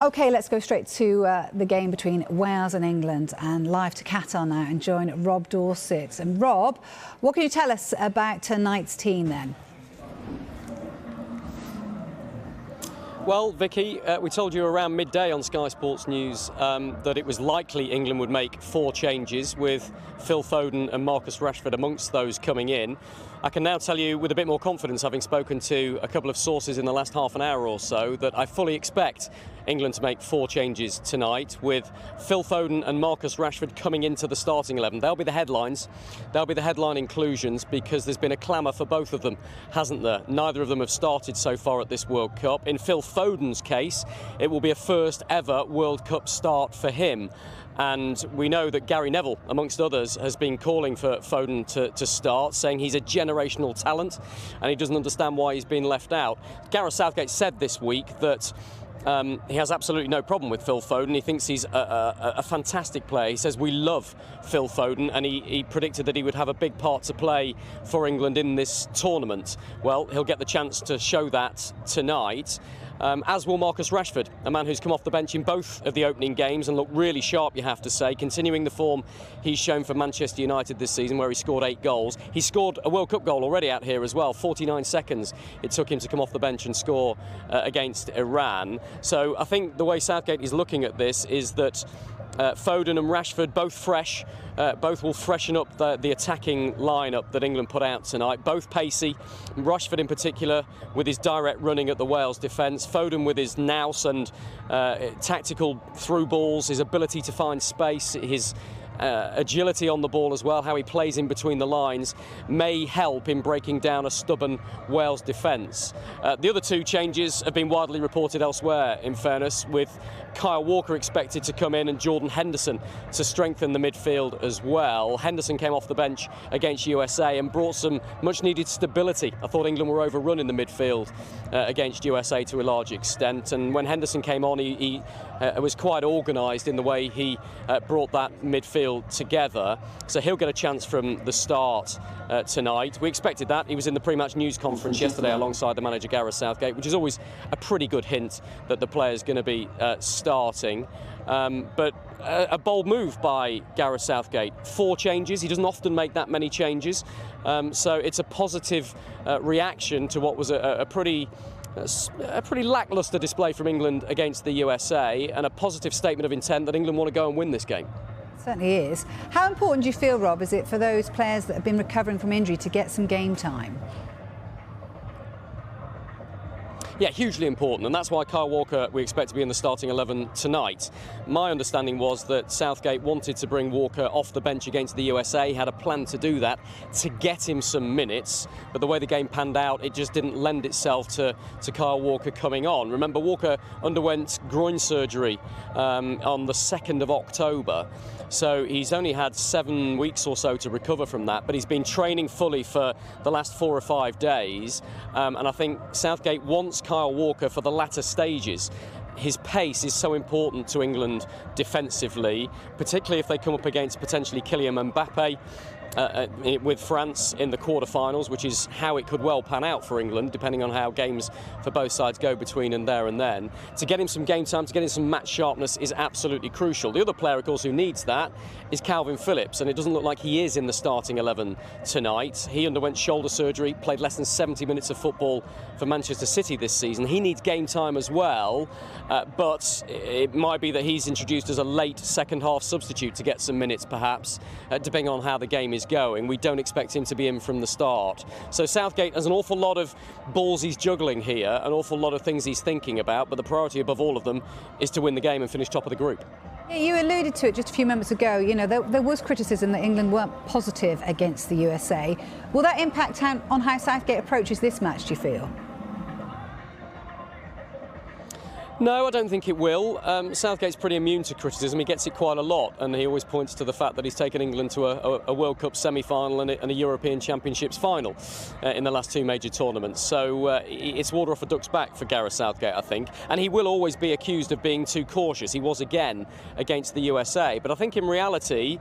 OK, let's go straight to the game between Wales and England, and live to Qatar now and join Rob Dorset. And Rob, what can you tell us about tonight's team then? Well, Vicky, we told you around midday on Sky Sports News that it was likely England would make 4 changes, with Phil Foden and Marcus Rashford amongst those coming in. I can now tell you with a bit more confidence, having spoken to a couple of sources in the last half an hour or so, that I fully expect England to make 4 changes tonight, with Phil Foden and Marcus Rashford coming into the starting 11. They'll be the headlines. They'll be the headline inclusions, because there's been a clamour for both of them, hasn't there? Neither of them have started so far at this World Cup. In Phil Foden's case, it will be a first ever World Cup start for him. And we know that Gary Neville, amongst others, has been calling for Foden to start, saying he's a generational talent and he doesn't understand why he's been left out. Gareth Southgate said this week that he has absolutely no problem with Phil Foden. He thinks he's a fantastic player. He says we love Phil Foden, and he predicted that he would have a big part to play for England in this tournament. Well, he'll get the chance to show that tonight. As will Marcus Rashford, a man who's come off the bench in both of the opening games and looked really sharp, you have to say, continuing the form he's shown for Manchester United this season, where he scored 8 goals. He scored a World Cup goal already out here as well. 49 seconds it took him to come off the bench and score against Iran. So I think the way Southgate is looking at this is that Foden and Rashford, both fresh, both will freshen up the attacking lineup that England put out tonight. Both pacey, Rashford in particular with his direct running at the Wales defence, Foden with his nous and tactical through balls, his ability to find space, his agility on the ball as well, how he plays in between the lines, may help in breaking down a stubborn Wales defence. The other 2 changes have been widely reported elsewhere, in fairness, with Kyle Walker expected to come in and Jordan Henderson to strengthen the midfield as well. Henderson came off the bench against USA and brought some much needed stability. I thought England were overrun in the midfield against USA to a large extent, and when Henderson came on, he was quite organised in the way he brought that midfield together. So he'll get a chance from the start tonight. We expected that. He was in the pre-match news conference yesterday alongside the manager Gareth Southgate, which is always a pretty good hint that the player's going to be starting. But a bold move by Gareth Southgate. 4 changes. He doesn't often make that many changes. So it's a positive reaction to what was a pretty lacklustre display from England against the USA, and a positive statement of intent that England want to go and win this game. Certainly is. How important do you feel, Rob, is it for those players that have been recovering from injury to get some game time? Yeah, hugely important, and that's why Kyle Walker we expect to be in the starting 11 tonight. My understanding was that Southgate wanted to bring Walker off the bench against the USA. He had a plan to do that, to get him some minutes, but the way the game panned out, it just didn't lend itself to Kyle Walker coming on. Remember, Walker underwent groin surgery on the 2nd of October, so he's only had 7 weeks or so to recover from that, but he's been training fully for the last 4 or 5 days, and I think Southgate wants Kyle Walker for the latter stages. His pace is so important to England defensively, particularly if they come up against potentially Kylian Mbappe with France in the quarter-finals, which is how it could well pan out for England, depending on how games for both sides go between and there and then. To get him some game time, to get him some match sharpness is absolutely crucial. The other player, of course, who needs that is Calvin Phillips, and it doesn't look like he is in the starting 11 tonight. He underwent shoulder surgery, played less than 70 minutes of football for Manchester City this season. He needs game time as well, but it might be that he's introduced as a late second-half substitute to get some minutes, perhaps, depending on how the game is going. We don't expect him to be in from the start. So Southgate has an awful lot of balls he's juggling here, an awful lot of things he's thinking about, but the priority above all of them is to win the game and finish top of the group. You alluded to it just a few moments ago. You know, there was criticism that England weren't positive against the USA. Will that impact on how Southgate approaches this match, do you feel? No, I don't think it will. Southgate's pretty immune to criticism. He gets it quite a lot, and he always points to the fact that he's taken England to a World Cup semi-final and a European Championships final in the last 2 major tournaments. So it's water off a duck's back for Gareth Southgate, I think. And he will always be accused of being too cautious. He was again against the USA. But I think in reality,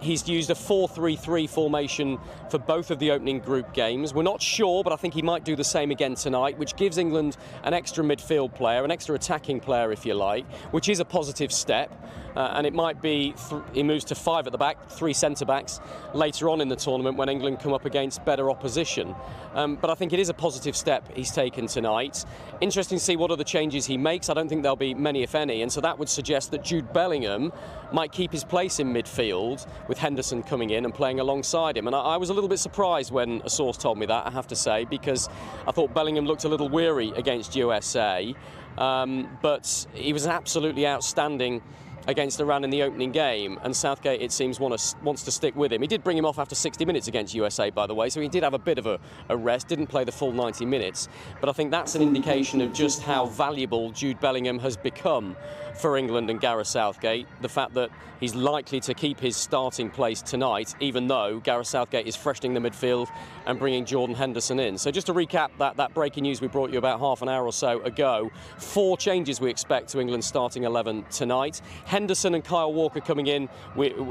he's used a 4-3-3 formation for both of the opening group games. We're not sure, but I think he might do the same again tonight, which gives England an extra midfield player, an extra attack attacking player, if you like, which is a positive step. And it might be he moves to 5 at the back, 3 centre-backs later on in the tournament when England come up against better opposition. But I think it is a positive step he's taken tonight. Interesting to see what other changes he makes. I don't think there'll be many, if any, and so that would suggest that Jude Bellingham might keep his place in midfield with Henderson coming in and playing alongside him. And I was a little bit surprised when a source told me that, I have to say, because I thought Bellingham looked a little weary against USA, but he was absolutely outstanding against Iran in the opening game, and Southgate, it seems, wants to stick with him. He did bring him off after 60 minutes against USA, by the way, so he did have a bit of a rest, didn't play the full 90 minutes. But I think that's an indication of just how valuable Jude Bellingham has become for England and Gareth Southgate. The fact that he's likely to keep his starting place tonight, even though Gareth Southgate is freshening the midfield and bringing Jordan Henderson in. So just to recap that breaking news we brought you about half an hour or so ago, 4 changes we expect to England's starting 11 tonight. Henderson and Kyle Walker coming in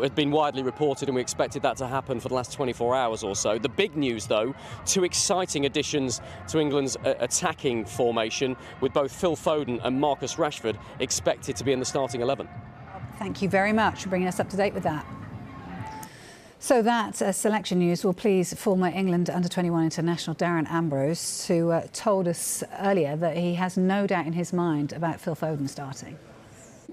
had been widely reported, and we expected that to happen for the last 24 hours or so. The big news, though, 2 exciting additions to England's attacking formation, with both Phil Foden and Marcus Rashford expected to be in the starting 11. Thank you very much for bringing us up to date with that. So that selection news will please former England under-21 international Darren Ambrose, who told us earlier that he has no doubt in his mind about Phil Foden starting.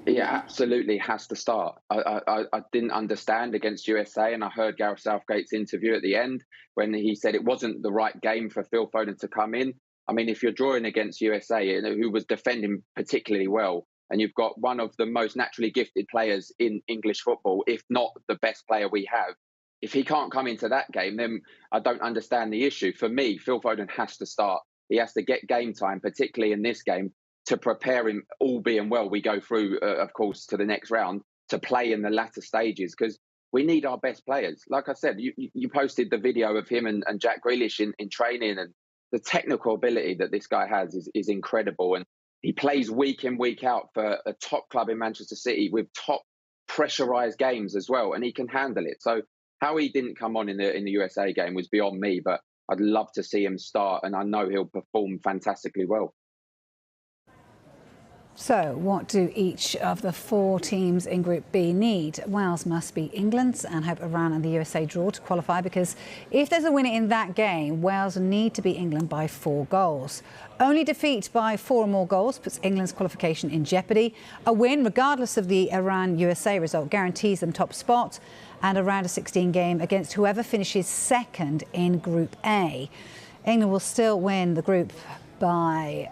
He absolutely has to start. I didn't understand against USA, and I heard Gareth Southgate's interview at the end when he said it wasn't the right game for Phil Foden to come in. I mean, if you're drawing against USA, who was defending particularly well, and you've got one of the most naturally gifted players in English football, if not the best player we have, if he can't come into that game, then I don't understand the issue. For me, Phil Foden has to start. He has to get game time, particularly in this game, to prepare him, all being well, we go through, of course, to the next round, to play in the latter stages, because we need our best players. Like I said, you posted the video of him and Jack Grealish in training, and the technical ability that this guy has is incredible. And he plays week in, week out for a top club in Manchester City with top pressurised games as well, and he can handle it. So how he didn't come on in the USA game was beyond me, but I'd love to see him start, and I know he'll perform fantastically well. So what do each of the 4 teams in Group B need? Wales must beat England and hope Iran and the USA draw to qualify, because if there's a winner in that game, Wales need to beat England by 4 goals. Only defeat by 4 or more goals puts England's qualification in jeopardy. A win, regardless of the Iran-USA result, guarantees them top spot and a round of 16 game against whoever finishes second in Group A. England will still win the group by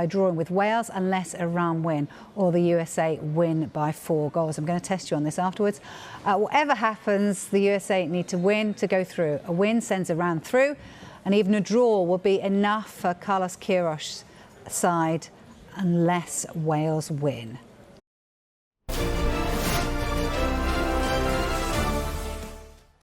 drawing with Wales, unless Iran win or the USA win by 4 goals. I'm going to test you on this afterwards. Whatever happens, the USA need to win to go through. A win sends Iran through, and even a draw will be enough for Carlos Queiroz' side unless Wales win.